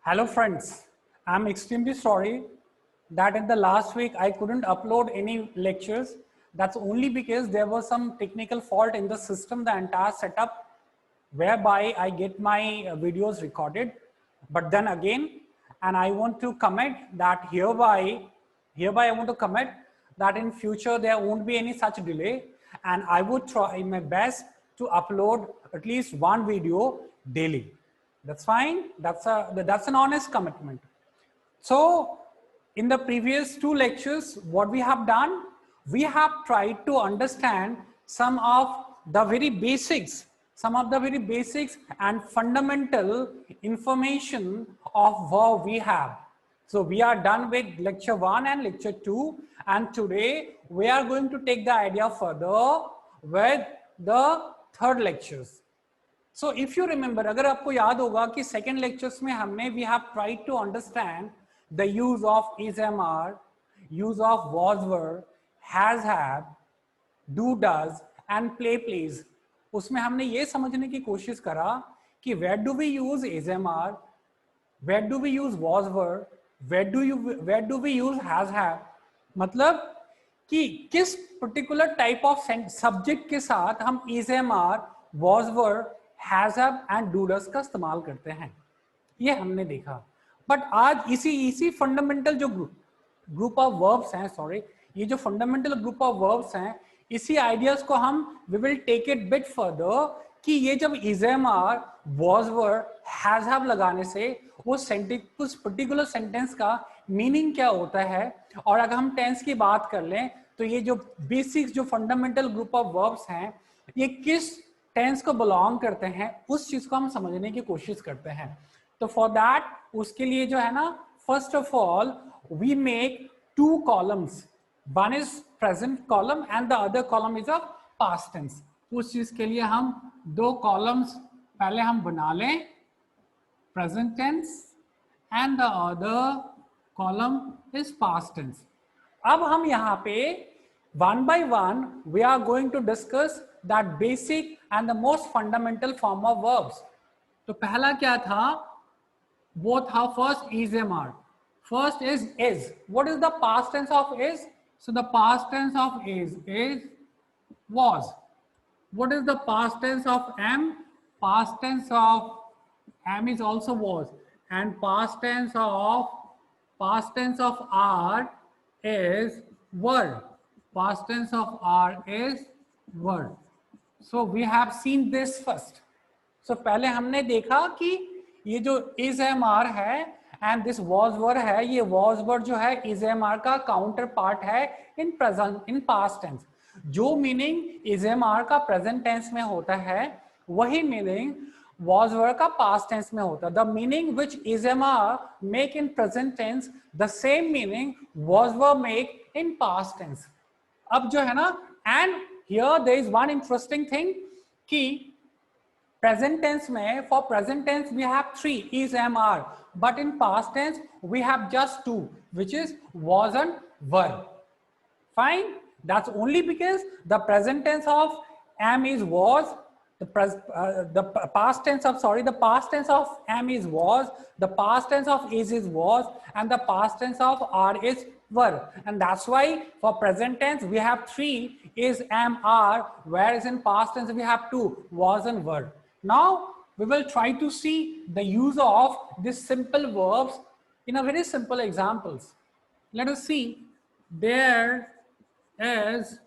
Hello friends, I'm extremely sorry that in the last week I couldn't upload any lectures. That's only because there was some technical fault in the system, the entire setup whereby I get my videos recorded. But then again, and I want to commit that hereby I want to commit that in future there won't be any such delay, and I would try my best to upload at least one video daily. That's fine. That's an honest commitment. So in the previous two lectures, what we have done, we have tried to understand some of the very basics, and fundamental information of verb we have. So we are done with lecture 1 and lecture 2, and today we are going to take the idea further with the third lectures. So if you remember, अगर आपको याद होगा कि second lectures में हमने we have tried to understand the use of is MR, use of was were, has have, do does and play plays. उसमें हमने ये समझने की कोशिश करा कि where do we use is MR, where do we use was were, where do we use has have. मतलब कि किस पर्टिकुलर टाइप ऑफ सब्जेक्ट के साथ हम is MR, was were, has have and do does का इस्तेमाल करते हैं, ये हमने देखा. बट आज इसी फंडामेंटल जो ग्रुप ऑफ वर्ब्स हैं, सॉरी, ये जो फंडामेंटल ग्रुप ऑफ वर्ब्स हैं, इसी आइडियाज को हम we will take it bit further कि ये जब is am are, was were, has have लगाने से वो सेंटेंस, उस पर्टिकुलर सेंटेंस का मीनिंग क्या होता है. और अगर हम टेंस की बात कर लें तो ये जो बेसिक्स, जो फंडामेंटल ग्रुप ऑफ वर्ब्स हैं, ये किस टेंस को बिलोंग करते हैं, उस चीज को हम समझने की कोशिश करते हैं. तो फॉर दैट, उसके लिए जो है ना, first of all we make two columns. One is present column and the other column is of past tense. उस चीज के लिए हम दो कॉलम्स पहले हम बना लें, present tense and the other column is past tense. अब हम यहाँ पे one by one we are going to discuss that basic and the most fundamental form of verbs. तो पहला क्या था, वो था first is MR. First is. What is the past tense of is? So the past tense of is was. What is the past tense of am? Past tense of am is also was, and past tense of are is were. Past tense of are is were. So we have seen this first. So पहले हमने देखा कि ये जो is MR है and this was were है, ये was were जो है is MR का काउंटर पार्ट है in present, in past tense. जो मीनिंग is MR का प्रेजेंट टेंस में होता है, वही मीनिंग was were का past tense में होता है. The meaning which is MR make in present tense, the same meaning was were make in past tense. अब जो है ना, and here there is one interesting thing कि प्रेजेंट टेंस में, for present tense we have three is am are, but in past tense we have just two, which is was and were. Fine, that's only because the present tense of am is was, the past tense of am is was, the past tense of is was, and the past tense of are is were. And that's why for present tense we have three is, am, are, whereas in past tense we have two, was and were. Now we will try to see the use of these simple verbs in a very simple examples. Let us see. There is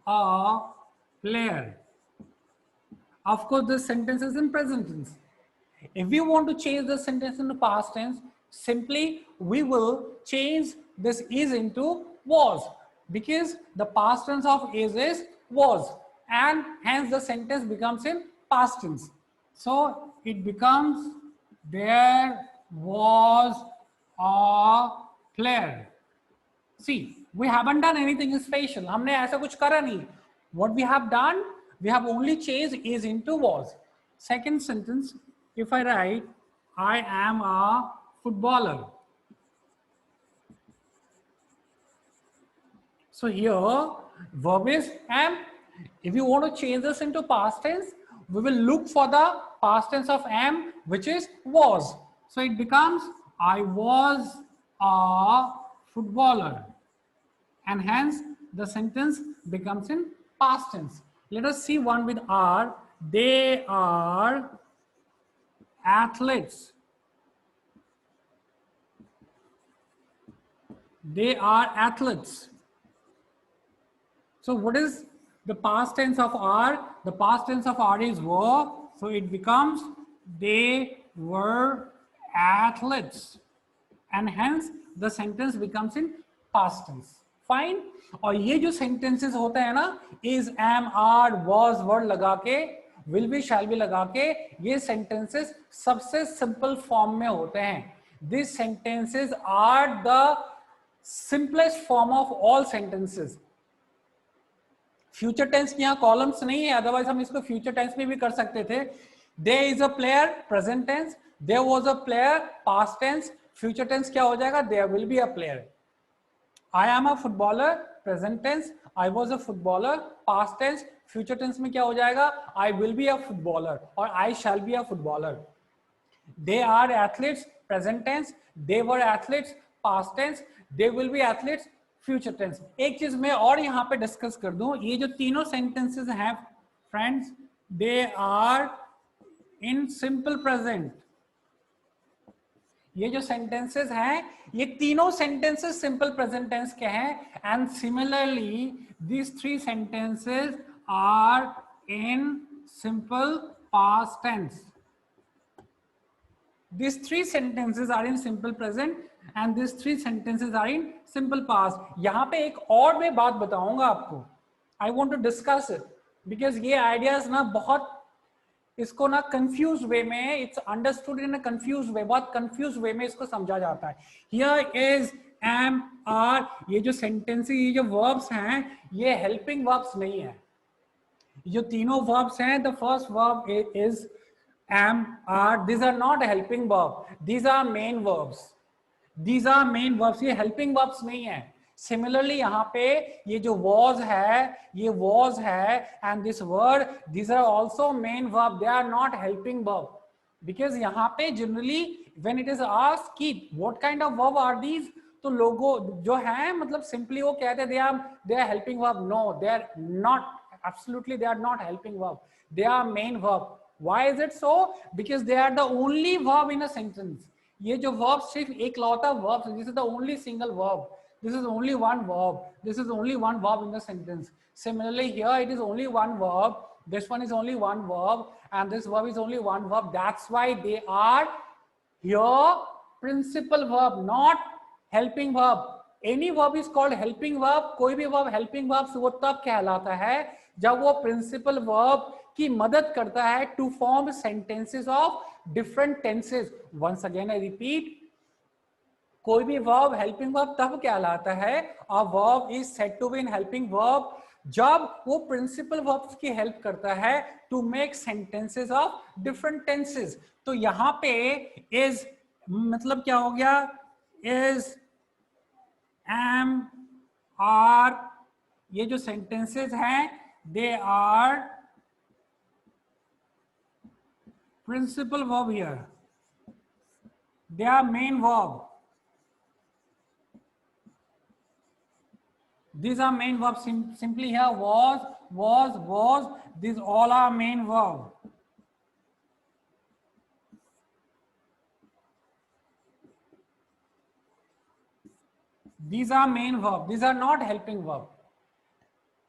a player. Of course, this sentence is in present tense. If we want to change the sentence into past tense, simply we will change this is into was, because the past tense of is was, and hence the sentence becomes in past tense. So it becomes there was a player. See, we haven't done anything special. हमने ऐसा कुछ करा नहीं. What we have done, we have only changed is into was. Second sentence, if I write, I am a footballer. So here, verb is am. If you want to change this into past tense, we will look for the past tense of am, which is was. So it becomes I was a footballer, and hence the sentence becomes in past tense. Let us see one with are. They are athletes. They are athletes. So what is the past tense of are? The past tense of are is were. So it becomes they were athletes. And hence the sentence becomes in past tense. Fine. और ये जो sentences होते हैं ना, is, am, are, was, were लगा के, will be, shall be लगा के, ये sentences सबसे simple form में होते हैं. These sentences are the simplest form of all sentences. Future tense यहाँ कॉलम्स नहीं है, अदरवाइज हम इसको फ्यूचर टेंस में भी कर सकते थे. There is a player present tense, there was a player past tense, future tense क्या हो जाएगा, there will be a player. I am a footballer present tense, I was a footballer past tense, future tense में क्या हो जाएगा, I will be a footballer और I shall be a footballer. They are athletes present tense, they were athletes past tense, they will be athletes future tense. एक चीज मैं और यहां पे डिस्कस कर दूं, ये जो तीनों सेंटेंसेस हैं friends, they are in simple present. ये जो सेंटेंसेस हैं, ये तीनों सेंटेंसेस सिंपल प्रेजेंट टेंस के हैं. And similarly these three sentences are in simple past tense. These three sentences are in simple present and these three sentences are in simple past. यहाँ पे एक और मैं बात बताऊंगा आपको. I want to discuss it because ये ideas ना बहुत इसको ना confused way में, it's understood in a confused way, बहुत confused way में इसको समझा जाता है. Here is, am, are, ये जो sentences, ये जो verbs हैं, ये helping verbs नहीं है. जो तीनों verbs हैं, the first verb is am, are, these are not helping verb, these are main verbs. These are main verbs, ये helping verbs नहीं है. Similarly यहाँ पे ये जो was है, ये was है, and this word, these are also main verb, they are not helping verb. Because यहाँ पे generally when it is asked कि what kind of verb are these, तो लोगों जो हैं मतलब simply वो कहते हैं they are helping verb. No, they are not. Absolutely they are not helping verb, they are main verb. Why is it so? Because they are the only verb in a sentence. ये जो verb सिर्फ एक लौता verb, this is the only single verb, this is only one verb, this is only one verb in the sentence. Similarly here it is only one verb, this one is only one verb, and this verb is only one verb. That's why they are here principal verb, not helping verb. Any verb is called helping verb. कोई भी verb helping verb वो तब कहलाता है जब वो principal verb की मदद करता है to form sentences of different tenses. Once again I repeat, कोई भी verb helping verb तब कहलाता है, a verb is said to be in helping verb जब वो principal verbs की help करता है to make sentences of different tenses. तो यहाँ पे is मतलब क्या हो गया, is, am, are, ये जो sentences हैं they are principal verb here, they are main verb, these are main verbs. Simply here was, these all are main verb. These are main verb, these are not helping verb.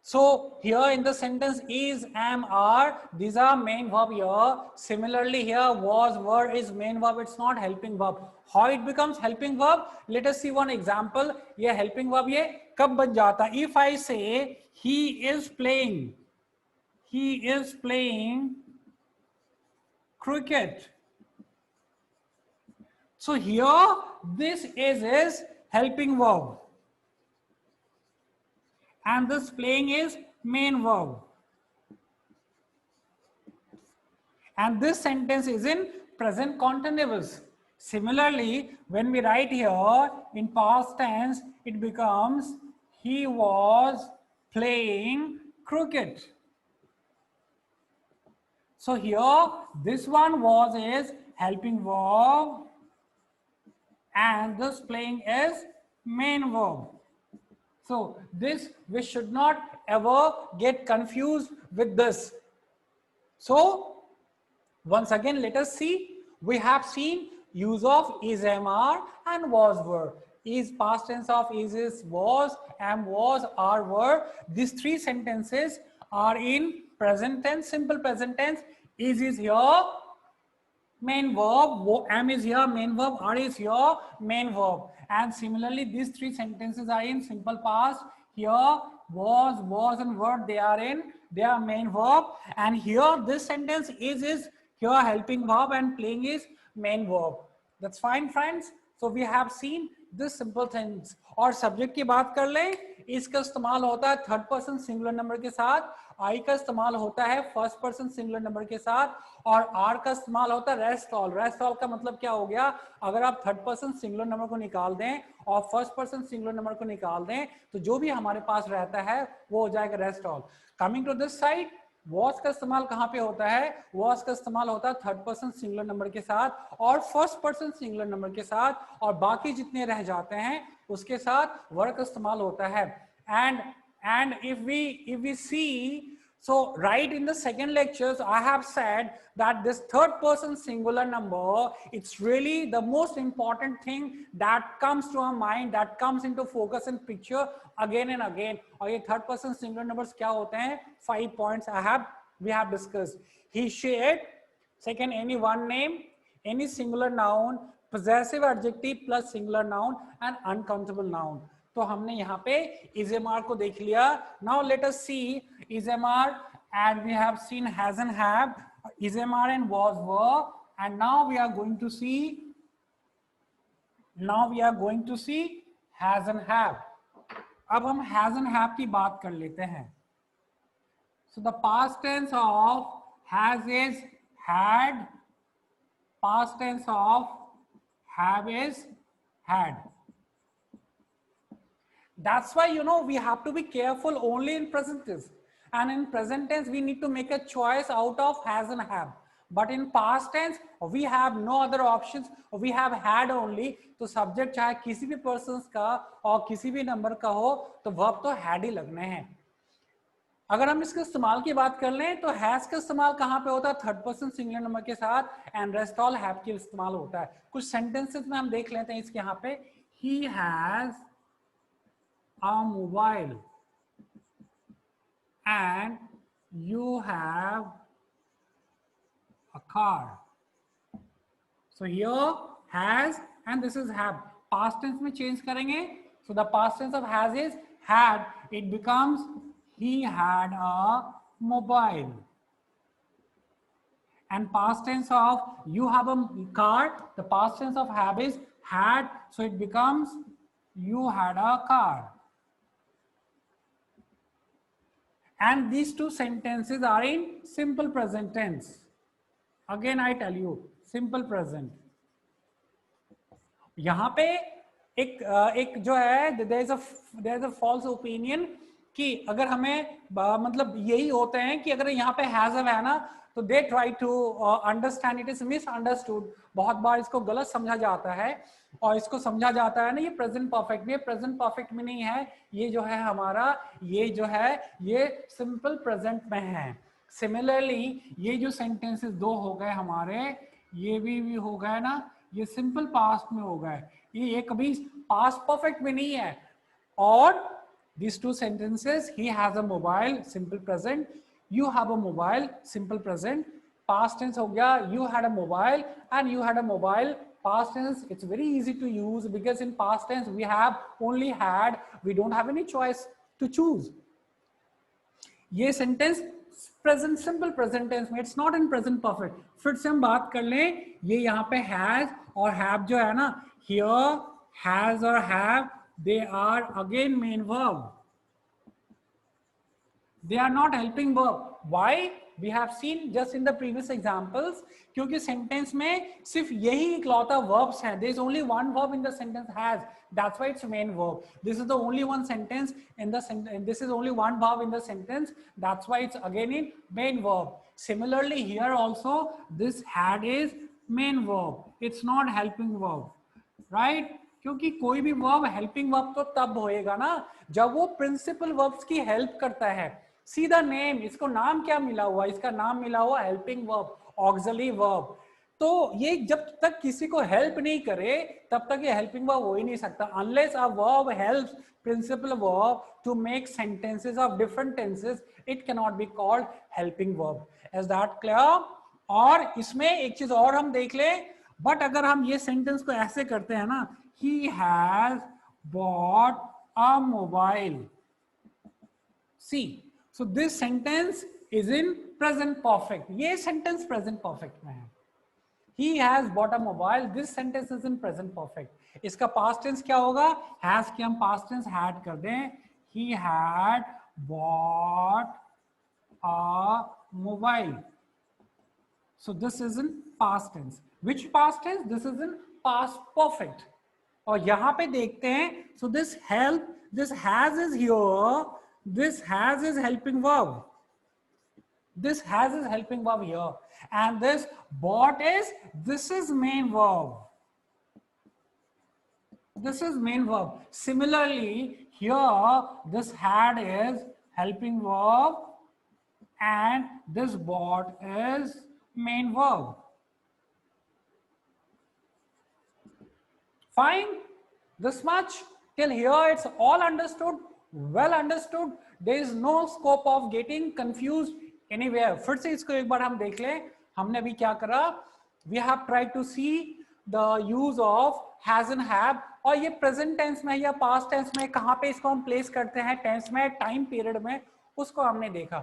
So here in the sentence is, am, are, these are main verb here. Similarly here was, were is main verb, it's not helping verb. How it becomes helping verb? Let us see one example. ये helping verb ये कब बन जाता है? If I say he is playing cricket. So here this is helping verb. And this playing is main verb. And this sentence is in present continuous. Similarly, when we write here in past tense, it becomes he was playing cricket. So here this one was is helping verb and this playing is main verb. So this, we should not ever get confused with this. So once again, let us see. We have seen use of is, am, are and was, were. Is past tense of is, was, am, was, are, were. These three sentences are in present tense, simple present tense. Is here, main verb, am is here, main verb, are is here, main verb. And similarly, these three sentences are in simple past. Here, was and were, they are in their main verb. And here, this sentence is here helping verb and playing is main verb. That's fine, friends. So we have seen this simple things. और subject की बात कर लें, इसका इस्तेमाल होता है third person singular number के साथ, आई का इस्तेमाल होता है फर्स्ट पर्सन सिंगुलर नंबर के साथ, और आर का इस्तेमाल होता है रेस्ट ऑल. रेस्ट ऑल का मतलब क्या हो गया? अगर आप थर्ड पर्सन सिंगुलर नंबर को निकाल दें और फर्स्ट पर्सन सिंगुलर नंबर को निकाल दें तो जो भी हमारे पास रहता है वो हो जाएगा rest all. Coming to this side, was का इस्तेमाल कहां पे होता है? वॉज का इस्तेमाल होता है थर्ड पर्सन सिंगुलर नंबर के साथ और फर्स्ट पर्सन सिंगुलर नंबर के साथ, और बाकी जितने रह जाते हैं उसके साथ वर का इस्तेमाल होता है. And if we see, so right in the second lectures I have said that this third person singular number, it's really the most important thing that comes to our mind, that comes into focus and picture again and again. और ये third person singular numbers क्या होते हैं? 5 points we have discussed. He, she, it. Second, any one name, any singular noun, possessive adjective plus singular noun and uncountable noun. तो हमने यहाँ पे is-am-are को देख लिया. Now let us see is-am-are, and we have seen has and have, is-am-are and was, were, and now we are going to see has and have. अब हम has and have की बात कर लेते हैं. So the past tense of has is had, past tense of have is had. That's why, we have to be careful only in present tense. And in present tense, we need to make a choice out of has and have. But in past tense, we have no other options. We have had only. तो subject चाहे किसी भी persons का और किसी भी number का हो, तो verb तो had ही लगने हैं. अगर हम इसके इस्तेमाल की बात कर लें तो हैज का इस्तेमाल कहां पे होता है? थर्ड पर्सन सिंगुलर नंबर के साथ, एंड रेस्ट ऑल हैव के इस्तेमाल होता है. कुछ सेंटेंसेस में हम देख लेते हैं इसके यहाँ पे. He has a mobile and you have a car. So here has and this is have. Past tense में change करेंगे. So the past tense of has is had. It becomes he had a mobile. And past tense of you have a car, the past tense of have is had. So it becomes you had a car. And these two sentences are in simple present tense. Again I tell you, simple present. यहाँ पे एक जो है, there is a false opinion कि अगर हमें मतलब यही होते हैं कि अगर यहाँ पे has है ना, तो they try to understand it is misunderstood. बहुत बार इसको गलत समझा जाता है और इसको समझा जाता है ना ये प्रेजेंट परफेक्ट में. प्रेजेंट परफेक्ट में नहीं है ये, जो है हमारा ये जो है ये सिंपल प्रेजेंट में है. सिमिलरली ये जो सेंटेंसेस दो हो गए हमारे, ये भी हो गए ना, ये सिंपल पास्ट में हो गए, ये कभी पास्ट परफेक्ट में नहीं है. और these two sentences, he has a mobile, simple present, you have a mobile, simple present. Past tense हो गया, you had a mobile and you had a mobile. Past tense, it's very easy to use because in past tense we have only had, we don't have any choice to choose. ये sentence present simple present tense में, it's not in present perfect. फिर से हम बात कर लें, ये यहाँ पे has और have जो है ना, here has और have, they are again main verb. They are not helping verb. Why? We have seen just in the previous examples, क्योंकि sentence में सिर्फ यही इकलौता verbs हैं. There is only one verb in the sentence has. That's why it's main verb. This is the only one sentence in the sentence. This is only one verb in the sentence. That's why it's again in main verb. Similarly, here also this had is main verb. It's not helping verb. Right क्योंकि कोई भी verb helping verb तो तब होएगा ना जब वो principal verbs की हेल्प करता है। सी द नेम, इसको नाम क्या मिला हुआ, इसका नाम मिला हुआ हेल्पिंग वर्ब, ऑक्सिलरी वर्ब। तो ये जब तक किसी को हेल्प नहीं करे तब तक ये हेल्पिंग वर्ब हो ही नहीं सकता, unless a verb helps principal verb to make sentences of different tenses, it can not be called helping verb. Is that clear? और इसमें एक चीज और हम देख ले, बट अगर हम ये सेंटेंस को ऐसे करते हैं ना, he has bought a mobile, see, so this sentence is in present perfect, ये सेंटेंस प्रेजेंट परफेक्ट में है। he has bought a mobile, this sentence is in present perfect। इसका past tense क्या होगा, has की हम past tense had कर दें, he had bought a mobile, so this is in past tense। which past tense? This is in past perfect। और यहां पे देखते हैं, so this help, this has is here, this has is helping verb, this has is helping verb here, and this bought is, this is main verb, this is main verb। Similarly here this had is helping verb and this bought is main verb। Fine, this much till here it's all understood, well understood, there is no scope of getting confused anywhere। फिर से इसको एक बार हम देख लें, हमने अभी क्या करा, we have tried to see the use of has and have, और ये प्रेजेंट टेंस में या पास्ट टेंस में कहाँ पे इसको हम प्लेस करते हैं टेंस में, टाइम पीरियड में, उसको हमने देखा।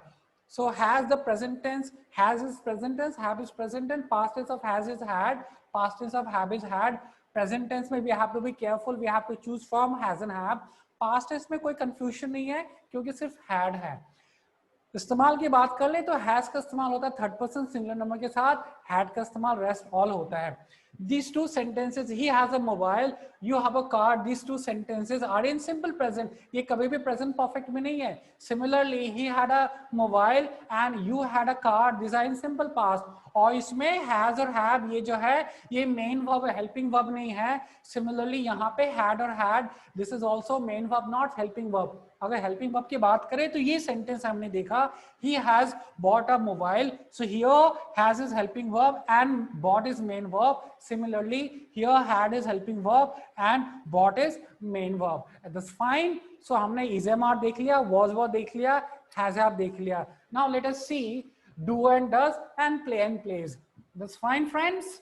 So has the present tense, has is present tense, have is present tense, past tense of has is had, past tense of have is had। Present tense में we have to be careful, we have to choose from has and have। Past tense में कोई confusion नहीं है क्योंकि सिर्फ had है। इस्तेमाल की बात कर ले तो हैज का इस्तेमाल होता है थर्ड पर्सन सिंगुलर नंबर के साथ, हैड का इस्तेमाल रेस्ट ऑल होता है। These two sentences, he has a mobile, you have a car, these two sentences are in simple present, ये कभी भी present perfect में नहीं है। Similarly he had a mobile and you had a car, these are in simple past। और इसमें has और have ये जो है ये main verb है, helping verb नहीं है। Similarly यहाँ पे had और had, this is also main verb not helping verb। अगर हेल्पिंग वर्ब की बात करें तो ये सेंटेंस हमने देखा, he has bought a mobile, so here has is helping verb and bought is main verb। Similarly here had is helping verb and bought is main verb। that's fine। so हमने is am are देख लिया, was were देख लिया, has have देख लिया। now let us see do and does and play and plays। that's fine friends।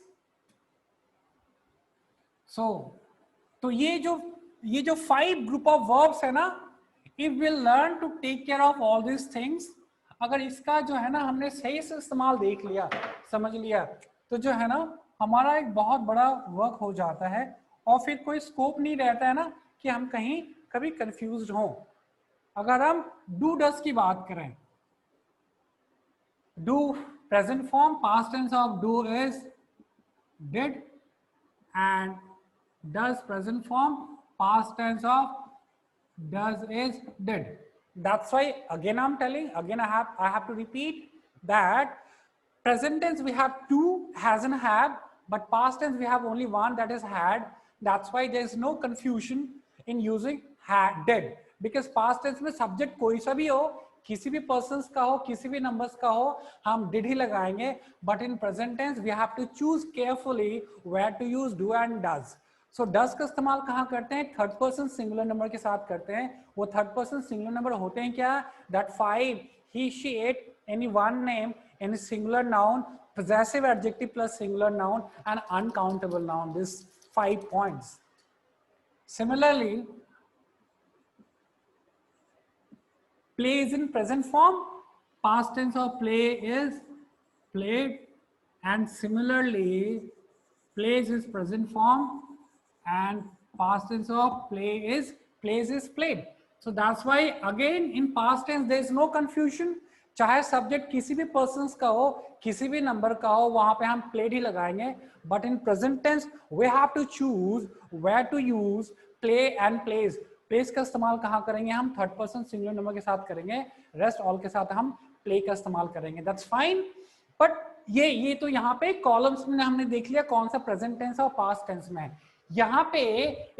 so तो ये जो 5 ग्रुप ऑफ वर्ब्स है ना, if we'll learn to take care of all these things, अगर इसका जो है ना हमने सही से इस्तेमाल देख लिया, समझ लिया, तो जो है ना हमारा एक बहुत बड़ा वर्क हो जाता है और फिर कोई स्कोप नहीं रहता है ना कि हम कहीं कभी कंफ्यूज्ड हों। अगर हम डू डस की बात करें, do present form, past tense of do is did and does present form, past tense of does is did। that's why again I'm telling, again I have to repeat that present tense we have two, has and have, but past tense we have only one, that is had। that's why there is no confusion in using had, did, because past tense में subject कोई सा भी हो, किसी भी persons का हो, किसी भी नंबर्स का हो, हम डिड ही लगाएंगे। But in present tense we have to choose carefully where to use do and does. So does का इस्तेमाल कहाँ करते हैं, थर्ड पर्सन सिंगुलर नंबर के साथ करते हैं। वो थर्ड पर्सन सिंगुलर नंबर होते हैं क्या, that 5, he she it, any one name, any singular noun, possessive adjective plus singular noun and uncountable noun, this 5 points। similarly play is in present form, past tense of play is played, and similarly plays is present form and past tense of play is plays is played। so that's why again in past tense there is no confusion, चाहे subject किसी भी persons का हो, किसी भी number का हो, वहां पे हम प्लेड ही लगाएंगे। But in present tense we have to choose where to use play and plays. Plays का इस्तेमाल कहाँ करेंगे हम, थर्ड पर्सन सिंगुलर नंबर के साथ करेंगे, रेस्ट ऑल के साथ हम प्ले का इस्तेमाल करेंगे। That's fine. बट ये तो यहाँ पे कॉलम्स में हमने देख लिया कौन सा प्रेजेंट टेंस और पास्ट टेंस में है। यहाँ पे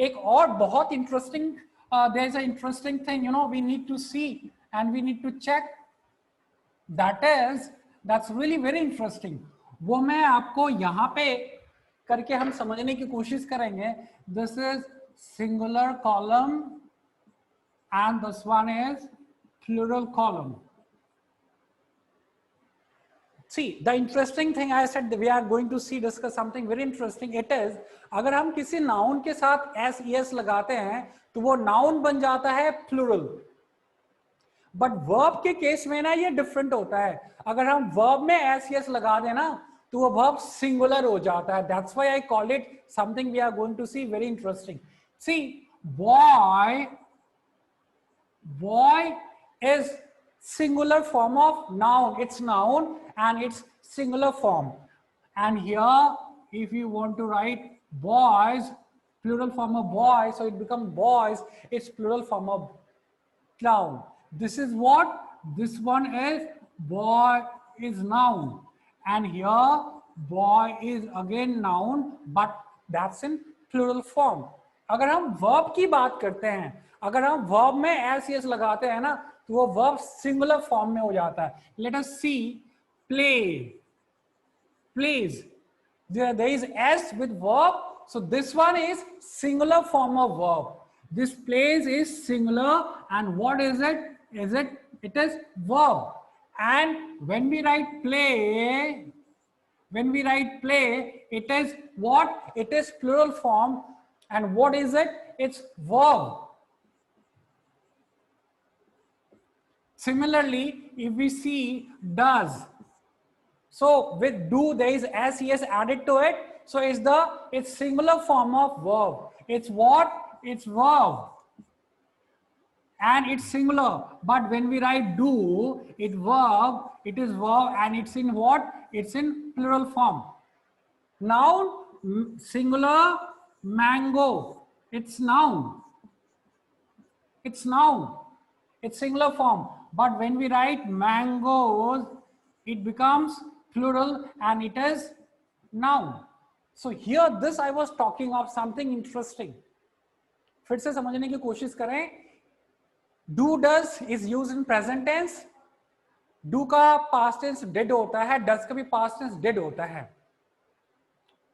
एक और बहुत interesting, there is a interesting thing, you know, we need to see and we need to check, that's really very interesting. वो मैं आपको यहाँ पे करके हम समझने की कोशिश करेंगे। This is singular column and this one is plural column. See, the interesting thing I said, we are going to see discuss something very interesting. It is, अगर हम किसी noun के साथ s es लगाते हैं तो वो noun बन जाता है plural, बट verb के केस में ना ये डिफरेंट होता है। अगर हम verb में s es लगा देना तो वो verb singular हो जाता है। That's why I call it something we are going to see very interesting. See, boy is singular form of noun. It's noun and it's singular form. And here, if you want to write boys, plural form of boys, so it becomes boys, it's plural form of noun. This is what? This one is boy is noun. And here, boy is again noun, but that's in plural form. अगर हम verb की बात करते हैं, अगर हम verb में s yes लगाते हैं ना तो वो verb singular form में हो जाता है। Let us see, play, plays. There is s with verb, so this one is singular form of verb. This plays is singular, and what is it? It is verb. And when we write play, it is what? It is plural form. And what is it? It's verb. Similarly, if we see does, so with do there is s added to it, so it's singular form of verb. It's what? It's verb. And it's singular, but when we write do, it is verb, and it's in what? It's in plural form. Noun, singular, mango, it's noun. It's singular form, but when we write mangoes, it becomes plural and it is noun. So here, this I was talking of something interesting. फिर से समझने की कोशिश करें। Do does is used in present tense. Do का past tense did होता है, does का भी past tense did होता है।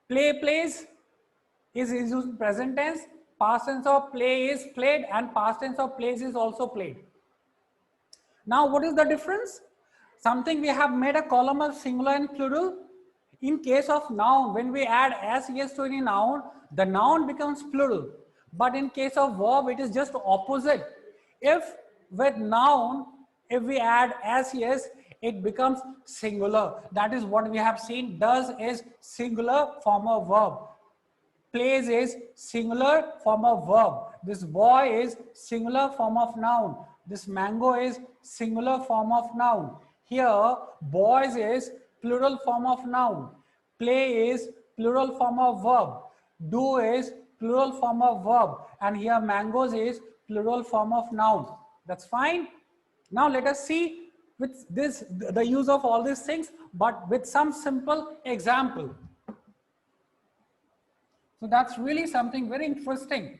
Play plays is used in present tense. Past tense of play is played and past tense of plays is also played. Now what is the difference? Something we have made a column of singular and plural. In case of noun, when we add s yes to any noun, the noun becomes plural. But in case of verb, it is just opposite. If with noun, if we add s yes, it becomes singular. That is what we have seen. Does is singular form of verb. Plays is singular form of verb. This boy is singular form of noun. This mango is singular form of noun. Here, boys is plural form of noun. Play is plural form of verb. Do is plural form of verb. And here, mangoes is plural form of noun. That's fine. Now, let us see with this the use of all these things, but with some simple example. So that's really something very interesting.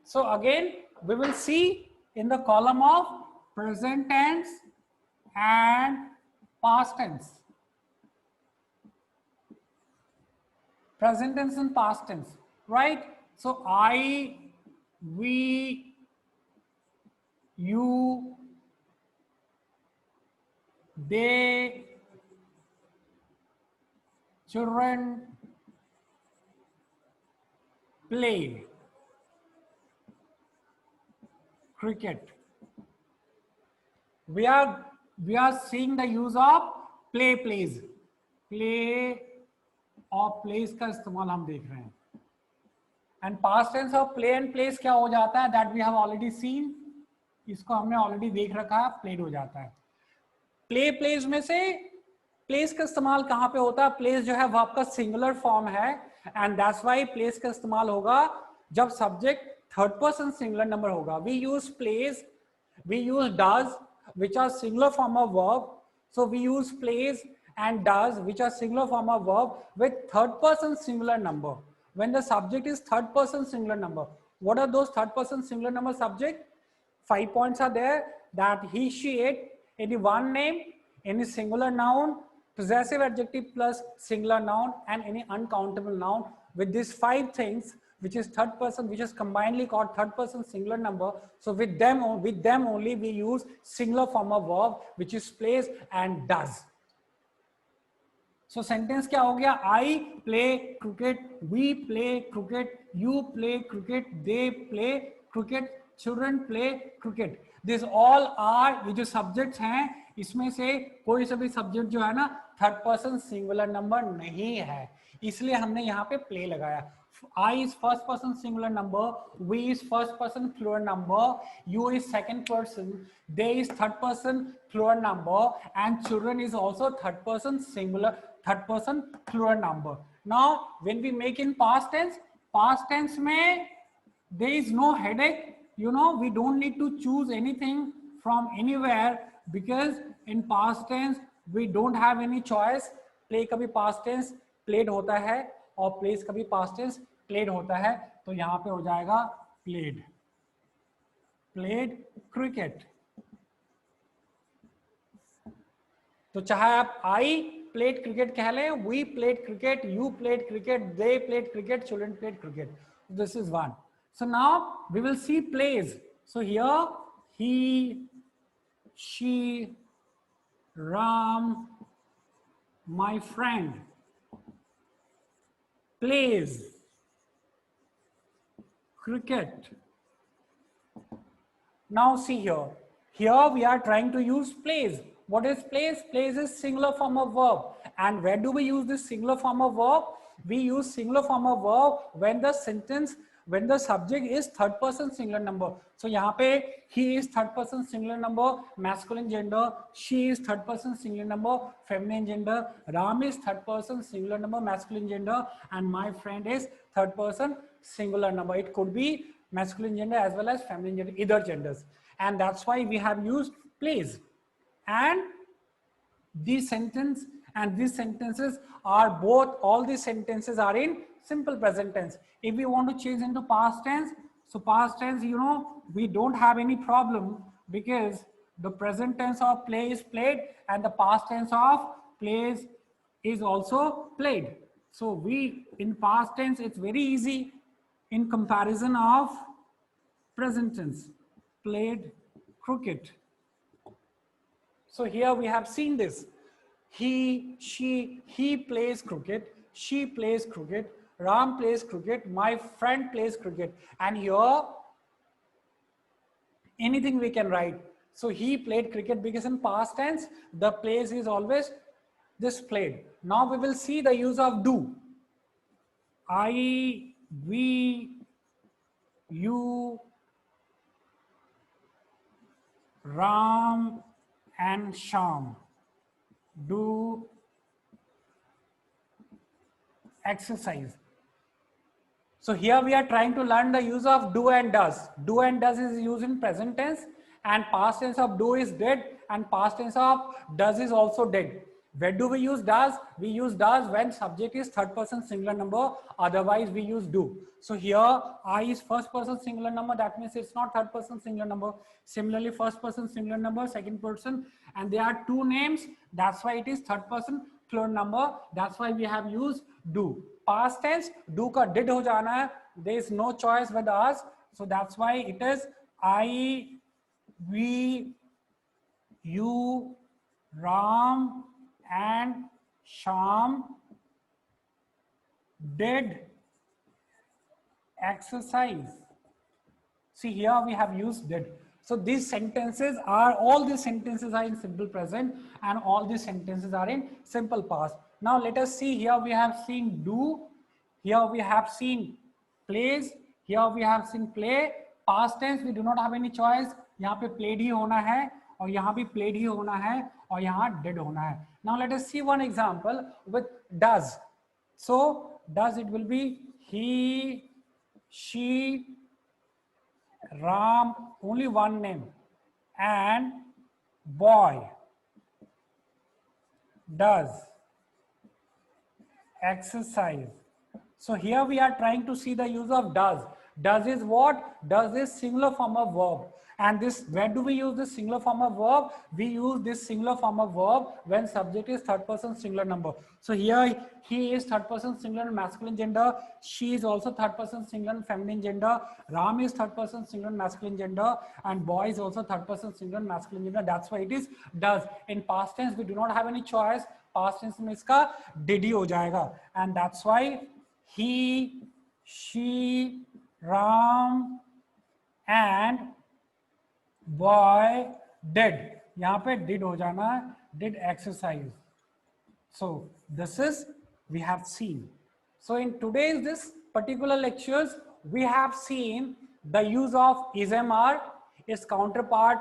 So again, we will see in the column of present tense and past tense. Present tense and past tense, right? So I, we, you, they, children, play, cricket. We are seeing the use of play plays. Play और plays का इस्तेमाल हम देख रहे हैं. And past tense of play and plays क्या हो जाता है? That we have already seen. इसको हमने already देख रखा है. Played हो जाता है. Play plays में से plays का इस्तेमाल कहाँ पे होता है? Plays जो है वो आपका singular form है. And that's why plays का इस्तेमाल होगा जब subject third person singular number होगा. We use plays, we use does, which are singular form of verb. So we use plays and does, which are singular form of verb with third person singular number. when the subject is third person singular number. What are those third person singular number subject? 5 points are there, that he, she, it, any one name, any singular noun, possessive adjective plus singular noun, and any uncountable noun. With these 5 things, which is third person, which is combinedly called third person singular number. So with them only we use singular form of verb, which is plays and does. So sentence क्या हो गया? I play cricket, we play cricket, you play cricket, they play cricket, children play cricket. This all are, ये जो subjects हैं इसमें से कोई सा भी subject जो है ना third person singular number नहीं है, इसलिए हमने यहाँ पे play लगाया. I is first person singular number, we is first person plural number, you is second person, they is third person plural number, and children is also third person singular, third person plural number. Now when we make in past tense में there is no headache, you know, we don't need to choose anything from anywhere, because in past tense we don't have any choice. Play कभी past tense played होता है और plays कभी past tense played होता है, तो यहाँ पे हो जाएगा played, played cricket. तो चाहे आप I played cricket कह लें, we played cricket, you played cricket, they played cricket, children played cricket. This is one. So now we will see plays. So here he, she, Ram, my friend, plays cricket. Now see here. Here we are trying to use plays. What is plays? Plays is singular form of verb. And where do we use this singular form of verb? We use singular form of verb when the sentence, when the subject is third person singular number. So यहाँ पे he is third person singular number, masculine gender, she is third person singular number, feminine gender, Ram is third person singular number, masculine gender, and my friend is third person singular number. It could be masculine gender as well as feminine gender, either genders. And that's why we have used plays. And these sentence and these sentences are both, all these sentences are in simple present tense. If we want to change into past tense, so past tense, you know, we don't have any problem, because the present tense of play is played and the past tense of plays is also played. So we, in past tense, it's very easy in comparison of present tense. Played cricket. So here we have seen this. He, she, he plays cricket, she plays cricket, Ram plays cricket, my friend plays cricket. And here, anything we can write. So he played cricket, because in past tense, the plays is always this played. Now we will see the use of do. I, we, you, Ram and Sham do exercise. So here we are trying to learn the use of do and does. Do and does is used in present tense, and past tense of do is did, and past tense of does is also did. Where do we use does? We use does when subject is third person singular number, otherwise we use do. So here I is first person singular number, that means it's not third person singular number. Similarly, first person singular number, second person, and there are two names, that's why it is third person plural number, that's why we have used do. Past tense, do का did हो जाना है, there is no choice with us, so that's why it is I, we, you, Ram and Sham did exercise. See here we have used did. So these sentences are, all these sentences are in simple present and all these sentences are in simple past. Now let us see, here we have seen do, here we have seen plays, here we have seen play. Past tense we do not have any choice, यहाँ पे played ही होना है और यहाँ भी played ही होना है और यहाँ did होना है. Now let us see one example with does. So does, it will be he, she, Ram, only one name, and boy does exercise. So here we are trying to see the use of does. Does is what? Does is singular form of verb. And this, when do we use this singular form of verb? We use this singular form of verb when subject is third person singular number. So here he is third person singular masculine gender. She is also third person singular feminine gender. Ram is third person singular masculine gender. And boy is also third person singular masculine gender. That's why it is does. In past tense, we do not have any choice. Past tense में इसका did ही हो जाएगा. And that's why he, she, Ram and boy did. यहाँ पे did हो जाना है, did exercise. So this is we have seen. So in today's this particular lectures, we have seen the use of is/am/are, its counterpart.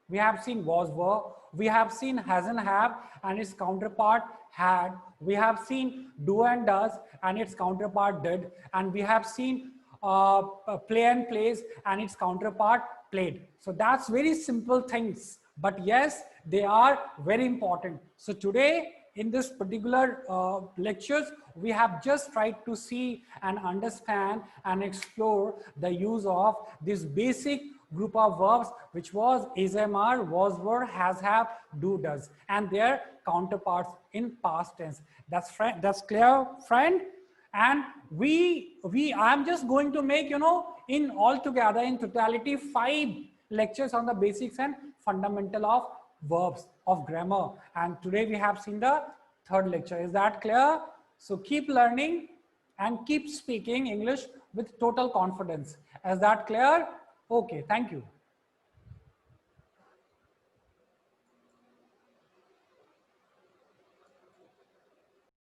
We have seen was, were. We have seen has and have and its counterpart had. We have seen do and does and its counterpart did. And we have seen play and plays and its counterpart played. So that's very simple things. But yes, they are very important. So today in this particular lectures, we have just tried to see and understand and explore the use of this basic group of verbs, which was is/am/are, was, were, has, have, do, does, and their counterparts in past tense. That's clear, friend. And I'm just going to make, in altogether, in totality, 5 lectures on the basics and fundamental of verbs of grammar. And today we have seen the 3rd lecture. Is that clear? So keep learning and keep speaking English with total confidence. Is that clear? Okay, thank you.